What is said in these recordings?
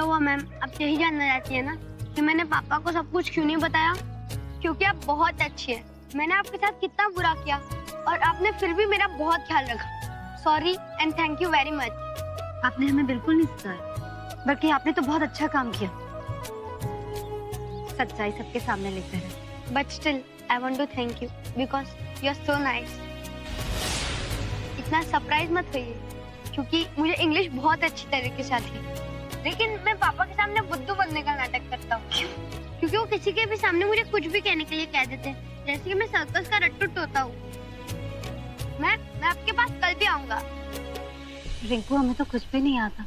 क्या हुआ मैम? आप यही जानना चाहती है ना कि मैंने पापा को सब कुछ क्यों नहीं बताया? क्योंकि आप बहुत अच्छी है। मैंने आपके साथ कितना बुरा किया और आपने फिर भी मेरा बहुत ख्याल रखा। Sorry and thank you very much. आपने हमें बिल्कुल नहीं सताया, बल्कि आपने तो बहुत अच्छा काम किया। सच्चाई सबके सामने लेकर है। But still I want to thank you because you are so nice. इतना सरप्राइज मत होइए क्योंकि मुझे इंग्लिश बहुत अच्छी तरीके से आती है, लेकिन मैं पापा के सामने बुद्धू बनने का नाटक करता हूँ क्योंकि वो किसी के भी सामने मुझे कुछ भी कहने के लिए कह देते हैं, जैसे कि मैं सर्कस का रट्टू तोता हूँ। मैं आपके पास कल भी आऊंगा। रिंकू, हमें तो कुछ भी नहीं आता।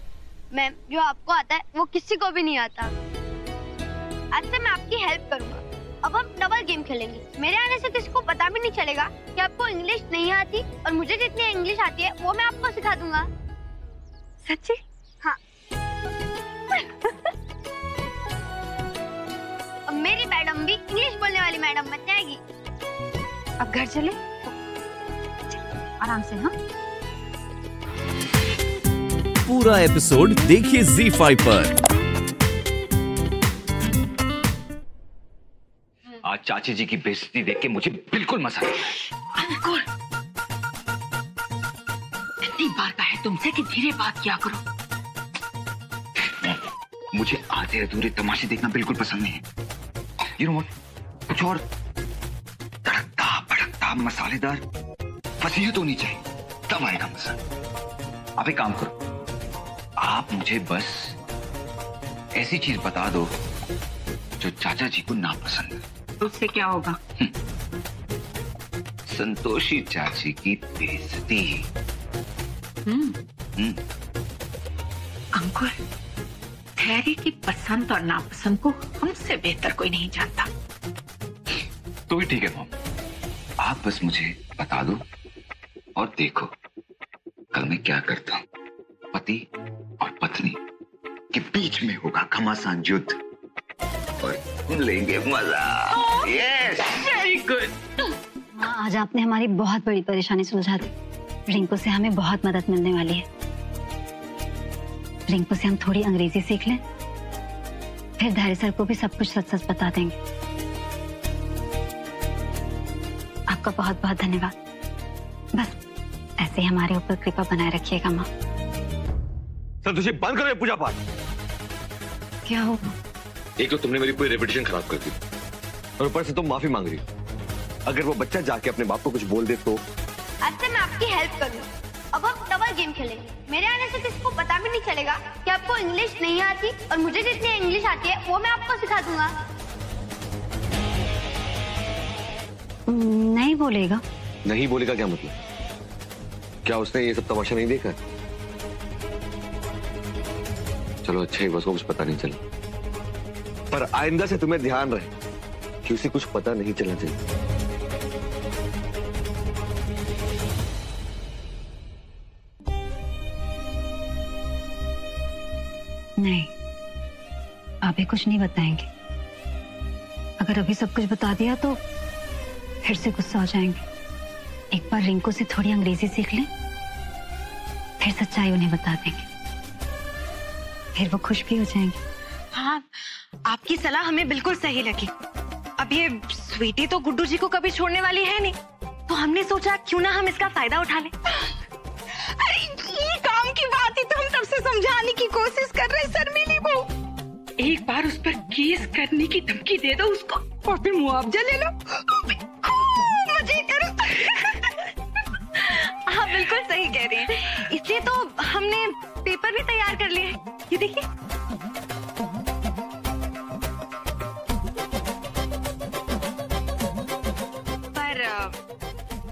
मैम, जो आपको आता है वो किसी को भी नहीं आता। आज से मैं आपकी हेल्प करूंगा। अब हम डबल गेम खेलेंगे। मेरे आने से किसी को पता भी नहीं चलेगा कि आपको इंग्लिश नहीं आती और मुझे जितनी इंग्लिश आती है वो मैं आपको सिखा दूंगा। सच्ची? हाँ। अब मेरी मैडम भी इंग्लिश बोलने वाली मैडम बन जाएगी। अब घर चले? आराम से। हाँ, पूरा एपिसोड देखिए ZEE5 पर। आज चाची जी की बेइज्जती देख के मुझे बिल्कुल मजा नहीं आया। अंकुल, इतनी बार कहे तुमसे कि धीरे बात किया करो। मुझे आधे अधूरे तमाशे देखना बिल्कुल पसंद नहीं है। You know what? कुछ और तड़कता भड़कता मसालेदार फसीहत होनी चाहिए, तब आएगा मजा। आप एक काम करो, आप मुझे बस ऐसी चीज बता दो जो चाचा जी को नापसंद है। तो उससे क्या होगा? संतोषी चाची की बेइज्जती। अंकुल, धैर्य की पसंद और नापसंद को हमसे बेहतर कोई नहीं जानता। तो भी ठीक है मॉम, आप बस मुझे बता दो और देखो कल मैं क्या करता हूँ। पति और पत्नी के बीच में होगा घमासान युद्ध और लेंगे मजा। Yes, very good. आज आपने हमारी बहुत बड़ी परेशानी सुलझा दी। रिंकू से हमें बहुत मदद मिलने वाली है। रिंकू से हम थोड़ी अंग्रेजी सीख लें, फिर धैर्य सर को भी सब कुछ सच सच बता देंगे। आपका बहुत बहुत धन्यवाद। बस ऐसे ही हमारे ऊपर कृपा बनाए रखिएगा माँ। संतोषी, बंद करो ये पूजा पाठ। क्या होगा? एक तो तुमने मेरी पूरी रेपुटेशन खराब कर दी और ऊपर से तुम माफी मांग रही हो। अगर वो बच्चा जाके अपने बाप को कुछ बोल दे तो? आज से मैं आपकी हेल्प करूंगा। अब हम डबल गेम खेलेंगे। मेरे आने से किसी को पता भी नहीं चलेगा कि आपको इंग्लिश नहीं आती और मुझे जितनी इंग्लिश आती है वो मैं आपको सिखा दूंगा। नहीं बोलेगा? नहीं बोलेगा क्या मतलब? क्या उसने ये सब तमाशा नहीं देखा? चलो अच्छा ही, बस को कुछ पता नहीं चला। पर आइंदा से तुम्हें ध्यान रहे कि उसे कुछ पता नहीं चलना चाहिए। नहीं, अभी कुछ नहीं बताएंगे। अगर अभी सब कुछ बता दिया तो फिर से गुस्सा हो जाएंगे। एक बार रिंकू से थोड़ी अंग्रेजी सीख लें, फिर सच्चाई उन्हें बता देंगे, फिर वो खुश भी हो जाएंगे। हाँ, आपकी सलाह हमें बिल्कुल सही लगी। अब ये स्वीटी तो गुड्डू जी को कभी छोड़ने वाली है नहीं, तो हमने सोचा क्यों ना हम इसका फायदा उठा लें। अरे ये काम की बात ही तो हम तब से समझाने की कोशिश कर रहे हैं शर्मिली बहू। एक बार उस पर केस करने की धमकी दे दो उसको और फिर मुआवजा ले लो। मजे करो। हाँ, बिल्कुल सही कह रही हैं। इसलिए तो हमने पेपर भी तैयार कर लिए हैं। ये देखिए। पर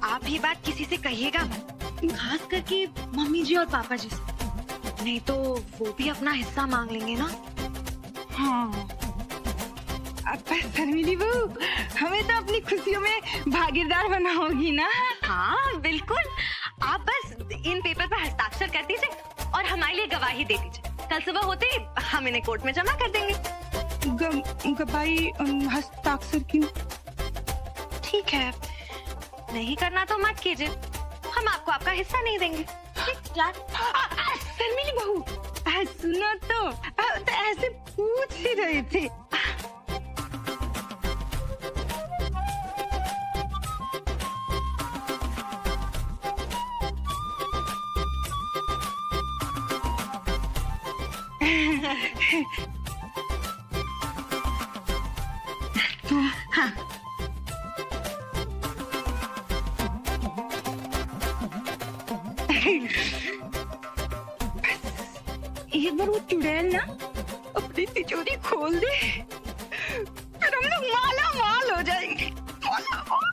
आप ये बात किसी से कहिएगा, खास करके मम्मी जी और पापा जी से, नहीं तो वो भी अपना हिस्सा मांग लेंगे ना। हाँ, अब शर्मिली बहू, हमें तो अपनी खुशियों में भागीदार बनाओगी ना? हाँ बिल्कुल। आप बस इन पेपर पर हस्ताक्षर कर दीजिए और हमारे लिए गवाही दे दीजिए। कल सुबह होते ही हम इन्हें कोर्ट में जमा कर देंगे। गवाही हस्ताक्षर क्यों? ठीक है, नहीं करना तो मत कीजिए, हम आपको आपका हिस्सा नहीं देंगे। शर्मिली बहू, सुनो तो, तो ऐसे पूछ ही रहे थे। तो हाँ, एक बार वो चुड़ैल ना अपनी तिजोरी खोल दे, फिर हम लोग माला माल हो जाएंगे। माला माल।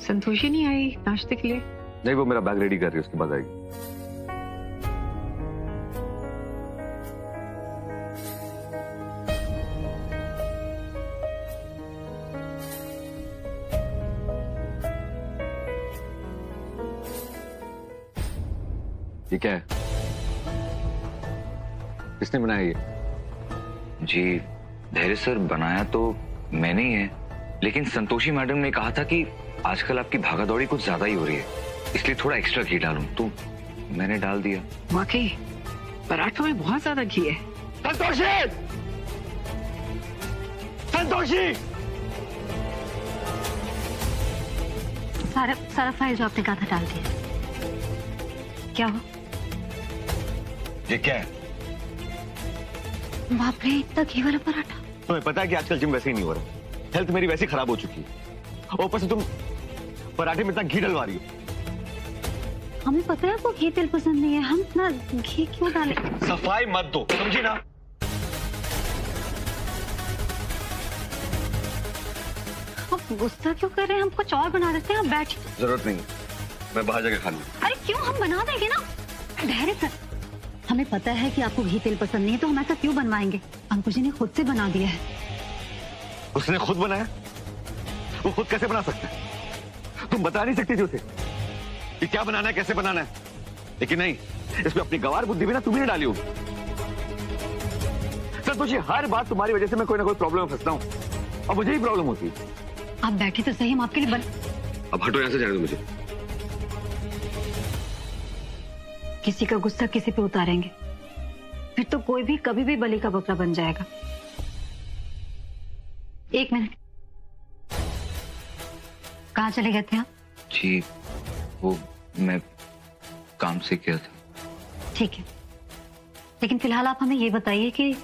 संतोषी नहीं आई नाश्ते के लिए? नहीं, वो मेरा बैग रेडी कर रही है, उसके बाद आएगी। ये क्या है? किसने बनाया ये? जी धैर्य सर, बनाया तो मैंने ही है, लेकिन संतोषी मैडम ने कहा था कि आजकल आपकी भागादौड़ी कुछ ज्यादा ही हो रही है, इसलिए थोड़ा एक्स्ट्रा घी डालूं, तो मैंने डाल दिया। वाकई पराठों में बहुत ज्यादा घी है। संतोषी! संतोषी! सारा फाइल जो आपने कहा था डाल दिया। क्या हो? ये क्या है? बाप रे, इतना घी वाला पराठा। तुम्हें पता है कि आजकल जिम वैसे ही नहीं हो रहा, हेल्थ मेरी वैसे खराब हो चुकी है, और ऊपर से तुम पराठे में इतना घी डलवा रही हो। हमें पता है आपको घी तेल पसंद नहीं है, हम इतना घी क्यों डालें? सफाई मत दो, समझी ना? आप गुस्सा क्यों कर रहे हैं? हम कुछ और बना देते हैं, आप बैठ। जरूरत नहीं, मैं बाहर जाके खा लूं। अरे क्यों, हम बना देंगे ना। धैर्य सर, हमें पता है कि आपको घी तेल पसंद नहीं है, तो हम ऐसा क्यों बनवाएंगे? अंकुर जी ने खुद से बना दिया है। उसने खुद बनाया? वो खुद कैसे बना सकता है? तुम बता नहीं सकती थी उसे कि क्या बनाना है, कैसे बनाना है? लेकिन नहीं, इसमें अपनी गवार बुद्धि भी ना तुम्ही ने डाली होगी। संतोषी, हर बात तुम्हारी वजह से मैं कोई ना कोई प्रॉब्लम में फंसता हूँ, और मुझे ही प्रॉब्लम होती है। आप बैठे तो सही, हम आपके लिए अब हटो यहाँ से, जाने दो मुझे। किसी का गुस्सा किसी पे उतारेंगे, फिर तो कोई भी कभी भी बलि का बकरा बन जाएगा। एक मिनट, कहाँ चले गए थे आप? जी वो मैं काम से किया था। ठीक है, लेकिन फिलहाल आप हमें ये बताइए कि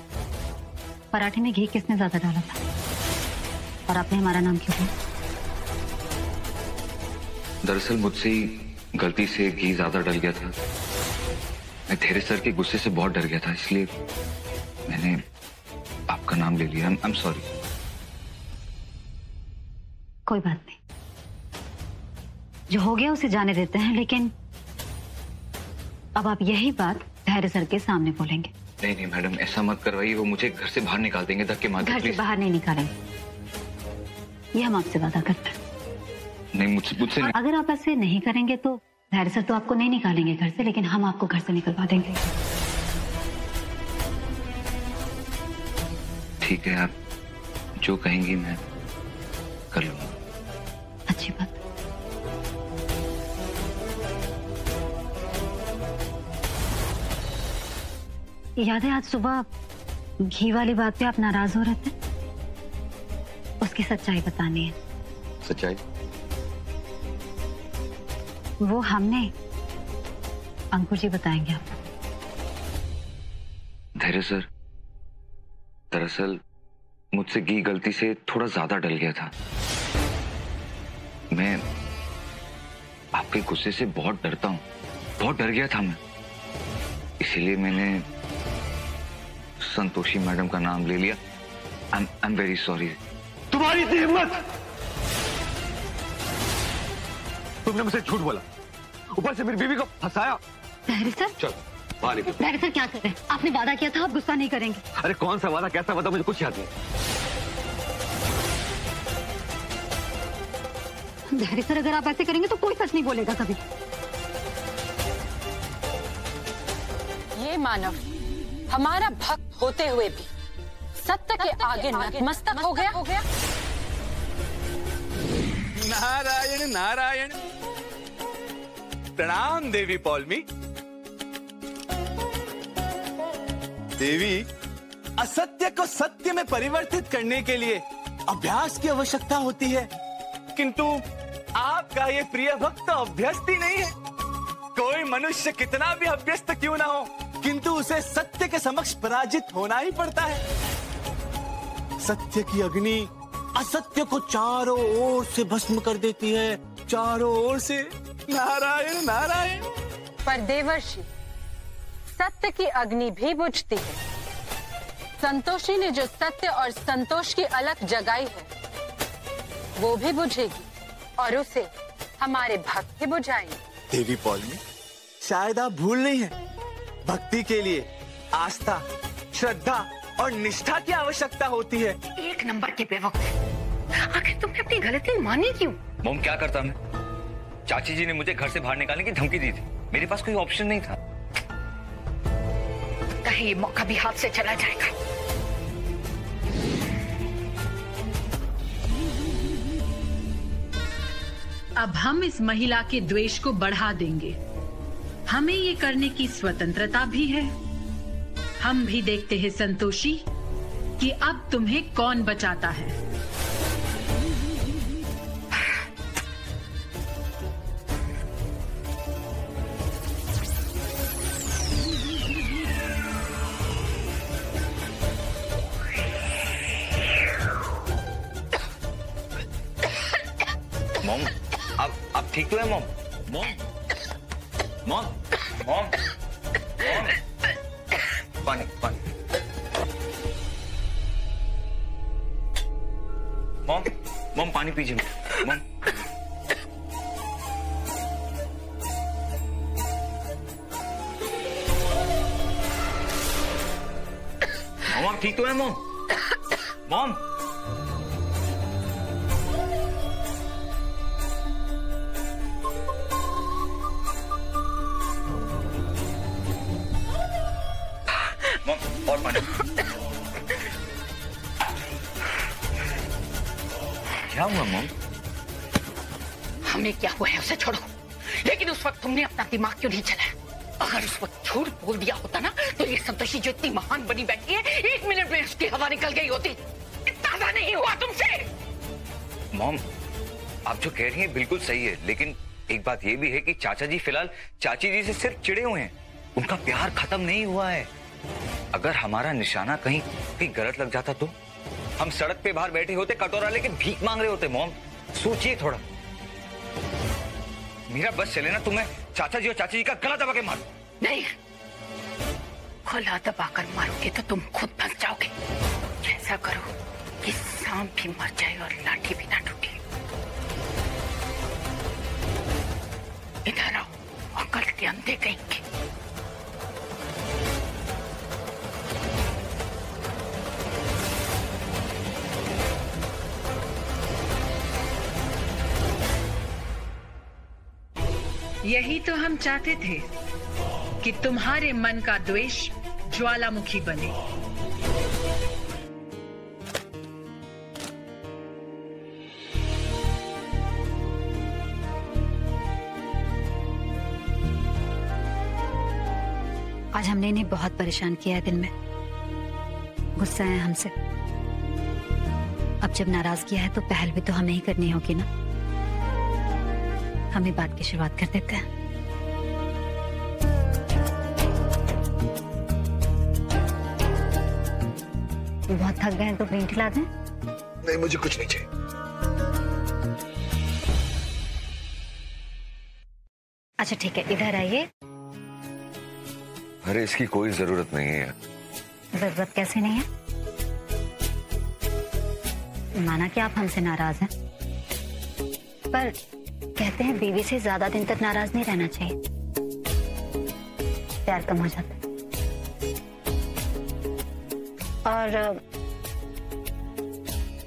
पराठे में घी किसने ज्यादा डाला था, और आपने हमारा नाम क्यों लिया? दरअसल मुझसे ही गलती से घी ज्यादा डल गया था। मैं धैर्य सर के गुस्से से बहुत डर गया था, इसलिए मैंने आपका नाम ले लिया। I am sorry. कोई बात नहीं, जो हो गया उसे जाने देते हैं, लेकिन अब आप यही बात धैर्य सर के सामने बोलेंगे। नहीं नहीं मैडम, ऐसा मत करवाइए, वो मुझे घर से बाहर निकाल देंगे धक्के मार के। घर से बाहर नहीं निकालेंगे, ये हम आपसे वादा करते हैं। नहीं, मुझसे नहीं। अगर आप ऐसे नहीं करेंगे तो धैर्य सर तो आपको नहीं निकालेंगे घर से, लेकिन हम आपको घर से निकलवा देंगे। ठीक है, आप जो कहेंगी मैं कर लूंगा। अच्छी बात। याद है आज सुबह घी वाली बात पे आप नाराज हो रहे थे? उसकी सच्चाई बतानी है। सच्चाई? वो हमने, अंकुर जी बताएंगे आपको। धैर्य सर, दरअसल मुझसे घी गलती से थोड़ा ज्यादा डल गया था। मैं आपके गुस्से से बहुत डरता हूँ, बहुत डर गया था मैं, इसीलिए मैंने संतोषी मैडम का नाम ले लिया। I am very sorry. तुम्हारी इतनी हिम्मत! तुमने मुझसे झूठ बोला, ऊपर से मेरी बीवी को फंसाया। धैर्य सर, चल बाहर निकल। धैर्य सर क्या कर रहे हैं? आपने वादा किया था आप गुस्सा नहीं करेंगे। अरे कौन सा वादा, कैसा वादा, मुझे कुछ याद नहीं। धैर्य सर, अगर आप ऐसे करेंगे तो कोई सच नहीं बोलेगा कभी। ये मानव हमारा भक्त होते हुए भी सत्य के आगे नतमस्तक हो गया। नारायण नारायण प्रणाम देवी पौलमी। देवी, असत्य को सत्य में परिवर्तित करने के लिए अभ्यास की आवश्यकता होती है, किंतु आपका ये प्रिय भक्त अभ्यस्त ही नहीं है। कोई मनुष्य कितना भी अभ्यस्त क्यों ना हो, किंतु उसे सत्य के समक्ष पराजित होना ही पड़ता है। सत्य की अग्नि असत्य को चारों ओर से भस्म कर देती है, चारों ओर से। नारायण नारायण। पर देवर्षि, सत्य की अग्नि भी बुझती है। संतोषी ने जो सत्य और संतोष की अलख जगाई है, वो भी बुझेगी और उसे हमारे भक्त ही बुझाएंगे। देवी पौलमी, शायद आप भूल नहीं है, भक्ति के लिए आस्था, श्रद्धा और निष्ठा की आवश्यकता होती है। एक नंबर के बेवकूफ, आखिर तुमने अपनी गलती मानी क्यों? मोम, क्या करता मैं? चाची जी ने मुझे घर से बाहर निकालने की धमकी दी थी, मेरे पास कोई ऑप्शन नहीं था। कहीं ये मौका भी हाथ से चला जाएगा। अब हम इस महिला के द्वेष को बढ़ा देंगे। हमें ये करने की स्वतंत्रता भी है। हम भी देखते हैं संतोषी कि अब तुम्हें कौन बचाता है। मॉम, अब ठीक तो है mom? Mom, mom, mom, mom, पानी पानी। मॉम, मॉम पानी पीजिए मॉम। मॉम, आप ठीक तो है मॉम? मॉम, और पानी। क्या हुआ मॉम? हमें क्या हुआ है उसे छोड़ो, लेकिन उस वक्त तुमने अपना दिमाग क्यों नहीं चलाया? अगर उस वक्त झूठ बोल दिया होता ना, तो ये संतोषी जो इतनी महान बनी बैठी है, 1 मिनट में उसकी हवा निकल गई होती। इतना नहीं हुआ तुमसे। मॉम, आप जो कह रही हैं बिल्कुल सही है, लेकिन एक बात ये भी है कि चाचा जी फिलहाल चाची जी से सिर्फ चिढ़े हुए हैं, उनका प्यार खत्म नहीं हुआ है। अगर हमारा निशाना कहीं गलत लग जाता तो हम सड़क पे बाहर बैठे होते, कटोरा लेके भीख मांग रहे होते। मॉम, सोचिए थोड़ा। मेरा बस चले ना, तुम्हें चाचा जी और चाची जी का गला दबा के मारो। नहीं, गला दबाकर मारोगे तो तुम खुद फंस जाओगे। ऐसा करो कि सांप भी मर जाए और लाठी भी ना टूटे। इधर आओ, अकल के अंधे कहेंगे। यही तो हम चाहते थे कि तुम्हारे मन का द्वेष ज्वालामुखी बने। आज हमने इन्हें बहुत परेशान किया है दिन में, गुस्सा है हमसे। अब जब नाराज किया है तो पहल भी तो हमें ही करनी होगी ना। हमें बात की शुरुआत कर देते हैं। बहुत थक गए हैं तो ग्रीन टी ला दें? नहीं, मुझे कुछ नहीं चाहिए। अच्छा ठीक है, इधर आइए। अरे इसकी कोई जरूरत नहीं है। जरूरत कैसे नहीं है? माना कि आप हमसे नाराज हैं, पर कहते हैं बीवी से ज्यादा दिन तक नाराज नहीं रहना चाहिए, प्यार कम हो जाता है। और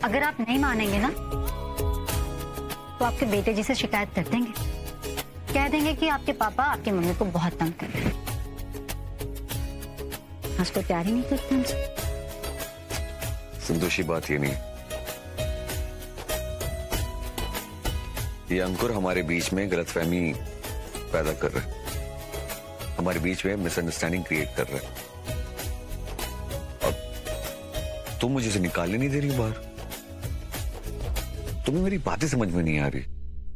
अगर आप नहीं मानेंगे ना तो आपके बेटे जी से शिकायत कर देंगे, कह देंगे कि आपके पापा आपकी मम्मी को बहुत तंग कर रहे हैं। उसको प्यार ही नहीं करते हमसे। संतोषी, बात ये नहीं, ये अंकुर हमारे बीच में गलतफहमी पैदा कर रहे हैं, हमारे बीच में मिसअंडरस्टैंडिंग क्रिएट कर रहे हैं। और तुम मुझे से निकालने नहीं दे रही बाहर। तुम्हें मेरी बातें समझ में नहीं आ रही।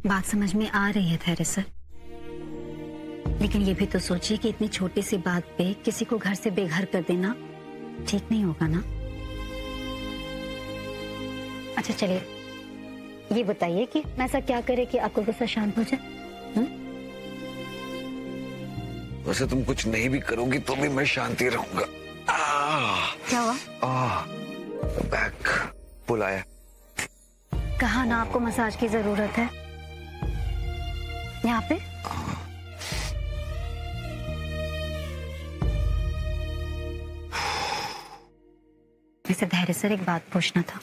बात समझ में आ रही है धैर्य सर, लेकिन ये भी तो सोचिए कि इतनी छोटी सी बात पे किसी को घर से बेघर कर देना ठीक नहीं होगा ना। अच्छा चलिए, ये बताइए कि मैं ऐसा क्या करे कि आपको गुस्सा शांत हो जाए? वैसे तुम कुछ नहीं भी करोगी तो भी मैं शांति रहूंगा। क्या हुआ? बैक पुल आया। कहा ना आपको मसाज की जरूरत है। यहाँ पे वैसे धैर्य सर एक बात पूछना था।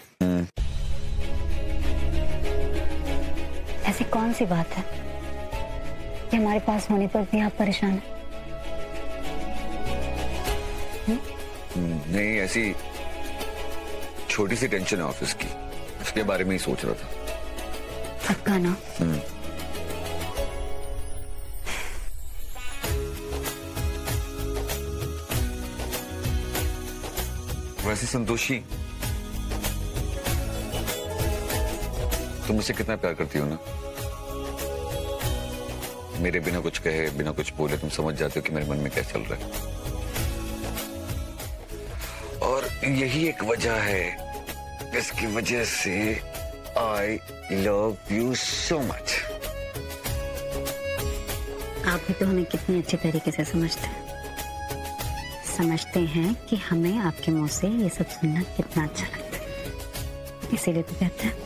ऐसी कौन सी बात है कि हमारे पास होने पर भी आप परेशान हैं? नहीं, ऐसी छोटी सी टेंशन है ऑफिस की, उसके बारे में ही सोच रहा था। पक्का ना? वैसे संतोषी, तुम मुझसे कितना प्यार करती हो ना। मेरे बिना कुछ कहे, बिना कुछ बोले तुम समझ जाते हो कि मेरे मन में क्या चल रहा है। और यही एक वजह है जिसकी वजह से I love you so much. आप भी तो हमें कितनी अच्छी तरीके से समझते हैं कि हमें आपके मुंह से ये सब सुनना कितना अच्छा लगता है, इसीलिए तो कहते हैं।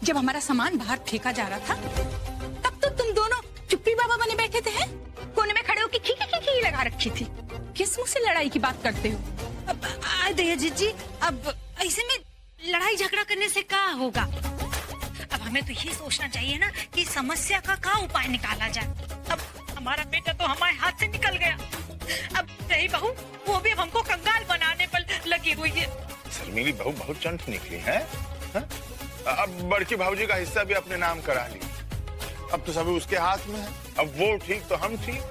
जब हमारा सामान बाहर फेंका जा रहा था तब तो तुम दोनों चुप्पी बाबा बने बैठे थे हैं? कोने में खड़े होकर खी लगा रखी थी। किस मुंह से लड़ाई की बात करते हो? दया जी, अब ऐसे में लड़ाई झगड़ा करने से क्या होगा? अब हमें तो ये सोचना चाहिए ना कि समस्या का क्या उपाय निकाला जाए। अब हमारा बेटा तो हमारे हाथ से निकल गया, अब रही बहू वो भी हमको कंगाल बनाने पर लगी हुई है। शर्मीली बहू बहुत चंट निकली है। अब बड़की भाऊजी का हिस्सा भी अपने नाम करा ली, अब तो सभी उसके हाथ में है। अब वो ठीक तो हम ठीक।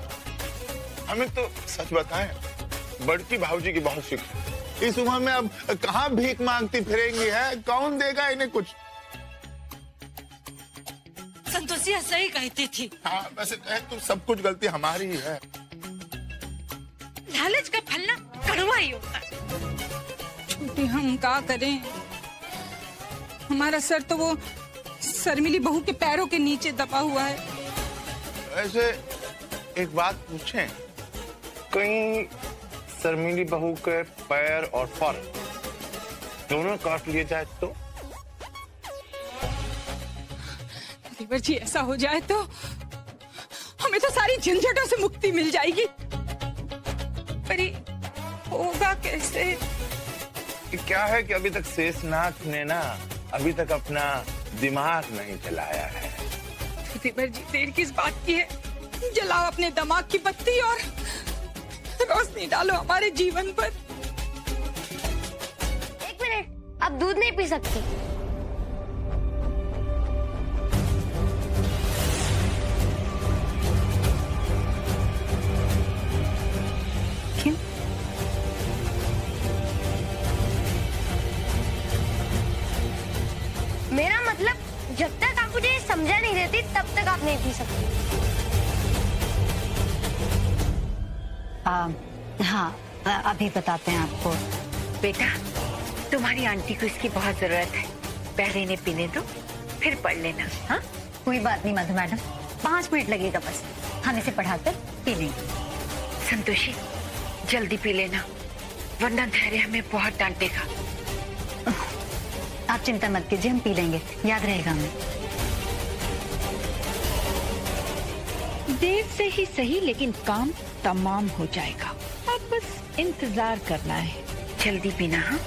हमें तो सच बताएं, बड़की भाऊजी की बहुत फिक्र है। इस उम्र में अब कहाँ भीख मांगती फिरेंगी है? कौन देगा इन्हें कुछ? संतोषिया सही कहती थी। हाँ, वैसे कहे तो सब कुछ गलती हमारी ही है। लालच का फलना कड़वा ही होता है। छोटी हम क्या करें? हमारा सर तो वो शर्मिली बहू के पैरों के नीचे दबा हुआ है। वैसे एक बात पूछें, कहीं शर्मिली बहू के पैर और फर दोनों काट लिए जाए तो? देवर जी, ऐसा हो जाए तो हमें तो सारी झंझटों से मुक्ति मिल जाएगी। पर होगा कैसे? क्या है कि अभी तक शेषनाग ने ना अभी तक अपना दिमाग नहीं चलाया है। देवर जी, देर किस बात की है? जलाओ अपने दिमाग की बत्ती और रोशनी डालो हमारे जीवन पर। एक मिनट, अब दूध नहीं पी सकती। क्यों? मेरा मतलब, जब तक आप मुझे समझा नहीं देती तब तक आप नहीं पी सकती। हाँ, अभी बताते हैं आपको। बेटा, तुम्हारी आंटी को इसकी बहुत जरूरत है, पहले इन्हें पीने दो, फिर पढ़ लेना। हाँ, कोई बात नहीं मधु मैडम, 5 मिनट लगेगा बस, हम इसे पढ़ाकर पी लेंगे। संतोषी, जल्दी पी लेना, वरना धैर्य हमें बहुत डांटेगा। आप चिंता मत कीजिए, हम पी लेंगे, याद रहेगा हमें। देर से ही सही, लेकिन काम तमाम हो जाएगा। अब बस इंतजार करना है। जल्दी पीना। हाँ,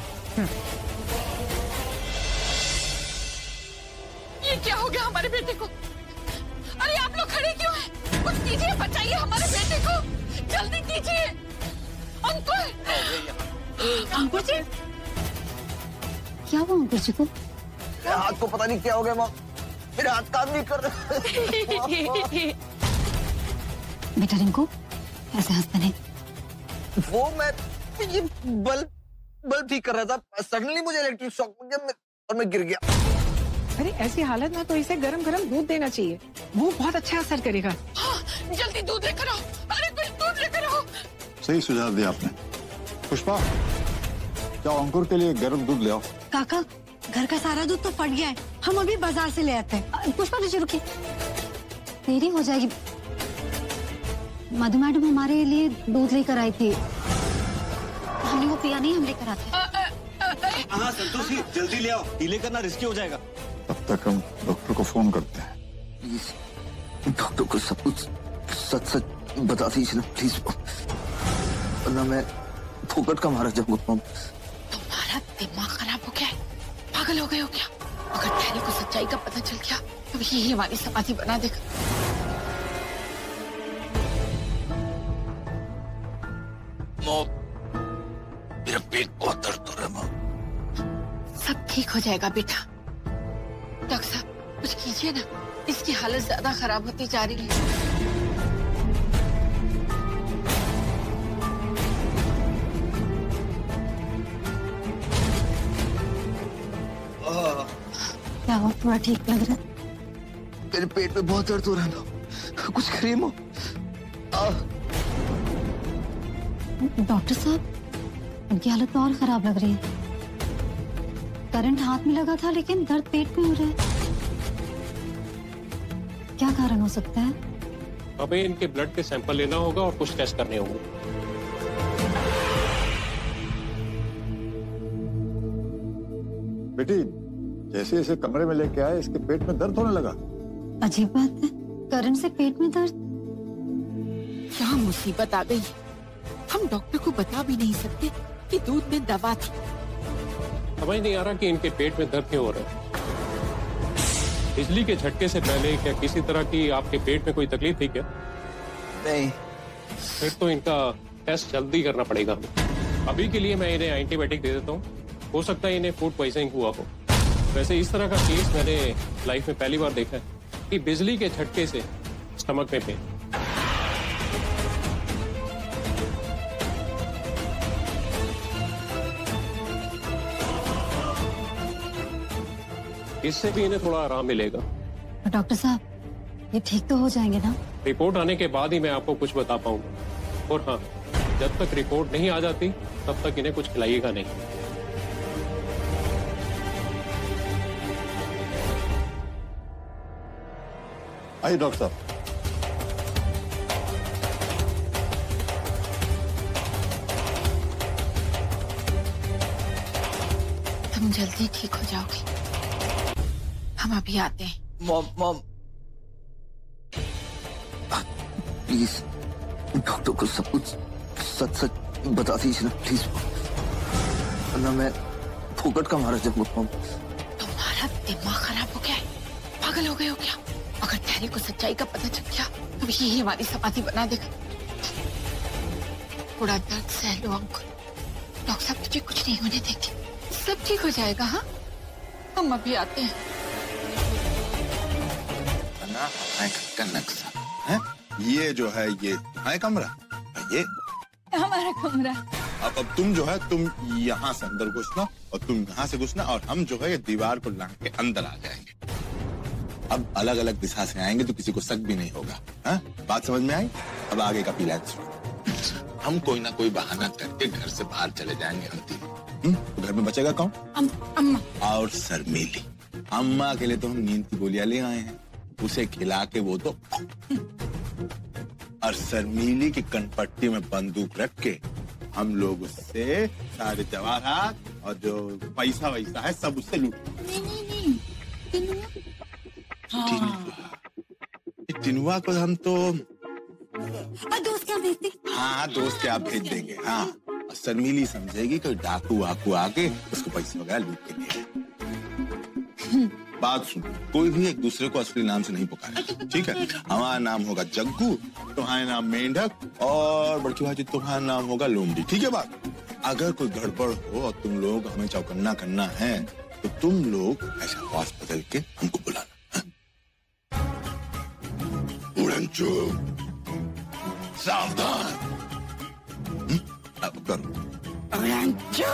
ये क्या हो गया हमारे बेटे को? अरे आप लोग खड़े क्यों हैं? कुछ कीजिए, बचाइए हमारे बेटे को, जल्दी कीजिए। अंकुर! अंकुर जी, क्या हुआ अंकुर जी को? मेरे हाथ को पता नहीं क्या हो गया माँ, मेरे हाथ काम नहीं कर रहे। बेटा रिंकू ऐसे हंसते नहीं। वो मैं ये बल्ब ठीक कर रहा था, सडनली मुझे इलेक्ट्रिक शॉक लग गया और मैं गिर गया। अरे ऐसी हालत में तो इसे गरम गरम दूध देना चाहिए, वो बहुत अच्छा असर करेगा। हाँ, जल्दी दूध लेकर आओ। अरे कुछ दूध लेकर आओ। सही सुझाव दिया आपने। पुष्पा जाओ अंकुर के लिए गर्म दूध ले आओ। काका घर का सारा दूध तो फट गया है, हम अभी बाजार से ले आते हैं। पुष्पा रुकी, देरी हो जाएगी। मधु मैडम हमारे लिए दूध लेकर आई थी, हमने वो पिया नहीं, हम लेकर आते। हाँ संतोषी जल्दी ले आओ, डिले करना रिस्की हो जाएगा। तब तक हम डॉक्टर को फोन करते हैं। डॉक्टर को सब कुछ सच सच बता दीजिए ना प्लीज, वरना मैं फोकट का मारा जाऊंगा। तुम्हारा दिमाग खराब हो गया है, पागल हो गए हो क्या? अगर डैडी को सच्चाई का पता चल गया तो यही हमारी समाधि बना देगा। मेरा पेट बहुत दर्द हो रहा है माँ। सब ठीक हो जाएगा बेटा। डॉक्टर साहब कुछ कीजिए ना, इसकी हालत ज्यादा खराब होती जा रही है। क्या हो, थोड़ा ठीक लग रहा है? मेरे पेट में बहुत दर्द हो रहा है, कुछ क्रीम हो। डॉक्टर साहब उनकी हालत तो और खराब लग रही है। करंट हाथ में लगा था लेकिन दर्द पेट में हो रहा है, क्या कारण हो सकता है? अबे इनके ब्लड के सैंपल लेना होगा और कुछ टेस्ट करने होंगे। बेटी जैसे जैसे कमरे में लेके आए इसके पेट में दर्द होने लगा। अजीब बात है, करंट से पेट में दर्द। क्या मुसीबत आ गई, हम डॉक्टर को बता भी नहीं सकते कि दूध में दवा थी। समझ नहीं आ रहा कि इनके पेट में दर्द क्यों हो रहा है। बिजली के झटके से पहले क्या किसी तरह की आपके पेट में कोई तकलीफ थी क्या? नहीं। फिर तो इनका टेस्ट जल्दी करना पड़ेगा। अभी के लिए मैं इन्हें एंटीबायोटिक दे देता हूँ, हो सकता है इन्हें फूड पॉइजनिंग हुआ हो। वैसे इस तरह का केस मैंने लाइफ में पहली बार देखा है कि बिजली के झटके से स्टमक में पेन। इससे भी इन्हें थोड़ा आराम मिलेगा। डॉक्टर साहब ये ठीक तो हो जाएंगे ना? रिपोर्ट आने के बाद ही मैं आपको कुछ बता पाऊंगा। और हाँ, जब तक रिपोर्ट नहीं आ जाती तब तक इन्हें कुछ खिलाइएगा नहीं। आइए डॉक्टर साहब। तुम जल्दी ठीक हो जाओगे, हम अभी आते हैं। मॉम प्लीज डॉक्टर को सब कुछ सच सच बता दीजिए ना प्लीज, वरना मैं फोकट का मारा जाऊंगा। मॉम तुम्हारा दिमाग खराब हो गया है, पागल हो गए हो क्या? अगर डैडी को सच्चाई का पता चल गया तो यही हमारी समाधि बना देगा। थोड़ा दर्द सह लो अंकुर, डॉक्टर साहब तुझे कुछ नहीं होने देंगे, सब ठीक हो जाएगा। हाँ हम अभी आते हैं। का नक्शा है ये जो है, ये है कमरा, ये हमारा कमरा। अब तुम जो है तुम यहाँ से अंदर घुसना और तुम यहाँ से घुसना और हम जो है ये दीवार को लांग के अंदर आ जाएंगे। अब अलग अलग दिशा से आएंगे तो किसी को शक भी नहीं होगा। हाँ बात समझ में आई? अब आगे का प्लान सुनो। हम कोई ना कोई बहाना करके घर से बाहर चले जाएंगे हम तीन। तो घर में बचेगा कौन? अम्मा और शर्मीली। अम्मा के लिए तो हम नींद की गोलियां ले आए हैं, उसे खिला के वो तो। और शर्मीली की कनपट्टी में बंदूक रख के हम लोग उससे सारे जवाहरात और जो पैसा वैसा है सब उससे लूट। टिनुआ को हम तो दोस्त क्या भेजते? हाँ दोस्त क्या भेज देंगे। हाँ शर्मीली समझेगी कोई डाकू वाकू आके उसको पैसे वगैरह लूट के लिए। बात सुन, कोई भी एक दूसरे को असली नाम से नहीं पुकारे, ठीक है? हमारा नाम होगा जग्गू, तुम्हारा नाम मेंढक और बड़की भाजी तुम्हारा नाम होगा लोमड़ी, ठीक है बात? अगर कोई गड़बड़ हो और तुम लोग हमें चौकन्ना करना है तो तुम लोग ऐसा आवाज बदल के हमको बुलाना। उड़नचू, सावधान। अब करो। उड़नचू,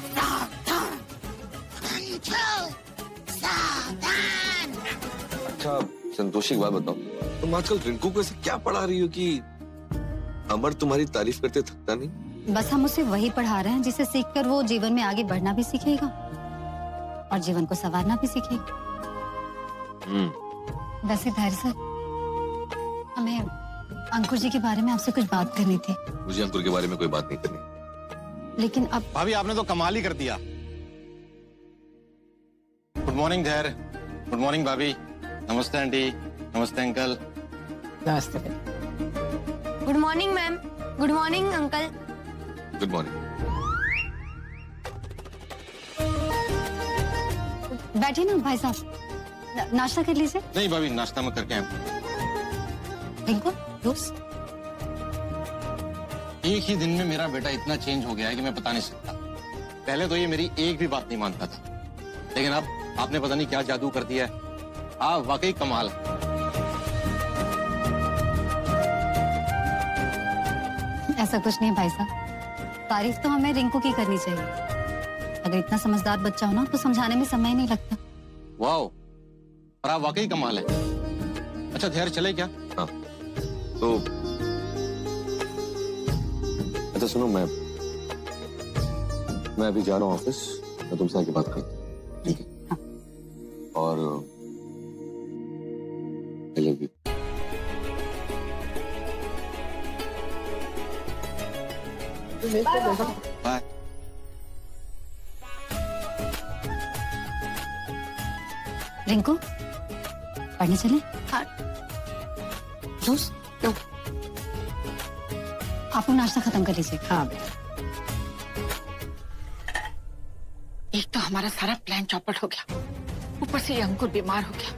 सावधान। उड़नचू, सावधान। अच्छा संतोषी की बात बताओ, तुम आजकल रिंकू को ऐसे क्या पढ़ा रही हो कि अमर तुम्हारी तारीफ करते थकता नहीं? बस हम उसे वही पढ़ा रहे हैं जिसे सीखकर वो जीवन में आगे बढ़ना भी सीखेगा और जीवन को संवारना भी सीखेगा। वैसे धैर्य सर, हमें अंकुर जी के बारे में आपसे कुछ बात करनी थी। मुझे अंकुर के बारे में कोई बात नहीं करनी। लेकिन अब भाभी आपने तो कमाल ही कर दिया। गुड मॉर्निंग धैर्य। गुड मॉर्निंग भाभी। नमस्ते आंटी। नमस्ते अंकल। नमस्ते। Good morning ma'am. Good morning uncle. Good morning. बैठिए ना भाई साहब, नाश्ता कर लीजिए। नहीं भाभी, नाश्ता में करके आए। रिंकू दोस्त, एक ही दिन में मेरा बेटा इतना चेंज हो गया है कि मैं बता नहीं सकता। पहले तो ये मेरी एक भी बात नहीं मानता था, लेकिन अब आपने पता नहीं क्या जादू कर दिया है। आप वाकई कमाल है। ऐसा कुछ नहीं भाई साहब, तारीफ तो हमें रिंकू की करनी चाहिए। अगर इतना समझदार बच्चा हो ना तो समझाने में समय नहीं लगता। वाह, और आप वाकई कमाल है। अच्छा धैर्य चले क्या? हाँ तो अच्छा सुनो, मैं अभी जा रहा हूँ ऑफिस, मैं तुमसे आके बात करता हूँ, ठीक है? हाँ। और I love you. Bye. Rinku पढ़ने चले? हाँ। दोस्त लो, आप लोग नाश्ता खत्म कर लीजिए। हाँ बेटा। एक तो हमारा सारा प्लान चौपट हो गया, ऊपर से ये अंकुर बीमार हो गया।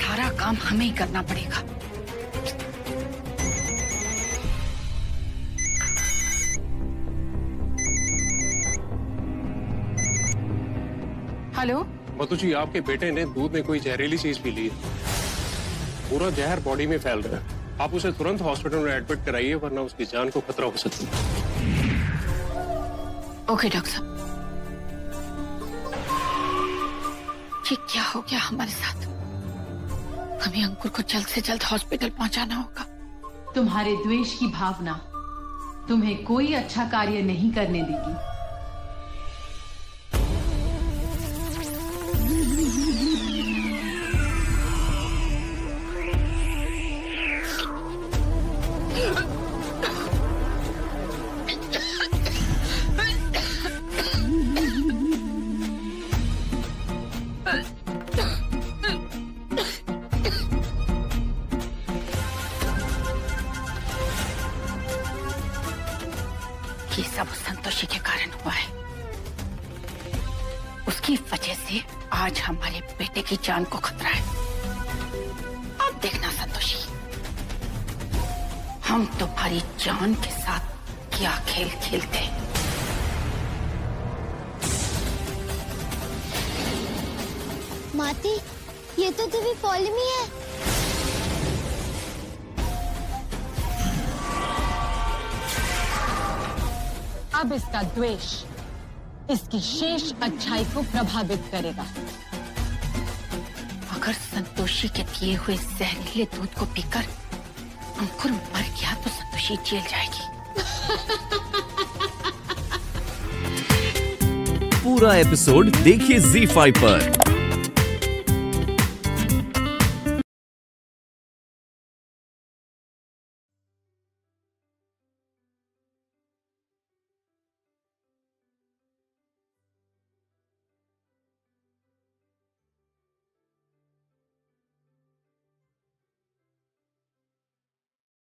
सारा काम हमें ही करना पड़ेगा। हेलो बतू जी, आपके बेटे ने दूध में कोई जहरीली चीज पी ली है। पूरा जहर बॉडी में फैल रहा है। आप उसे तुरंत हॉस्पिटल में एडमिट कराइए, वरना उसकी जान को खतरा हो सकता है। ओके डॉक्टर साहब। ये क्या हो गया हमारे साथ? हमें अंकुर को जल्द से जल्द हॉस्पिटल पहुंचाना होगा। तुम्हारे द्वेष की भावना तुम्हें कोई अच्छा कार्य नहीं करने देगी। ये सब संतोषी के कारण हुआ है। उसकी वजह से आज हमारे बेटे की जान को खतरा है। अब देखना संतोषी, हम तुम्हारी जान के साथ क्या खेल खेलते हैं। माती, ये तो देवी पौलमी है। अब इसका द्वेष इसकी शेष अच्छाई को प्रभावित करेगा। अगर संतोषी के दिए हुए जहरीले दूध को पीकर अंकुर मर गया तो संतोषी जेल जाएगी। पूरा एपिसोड देखिए ZEE5 पर।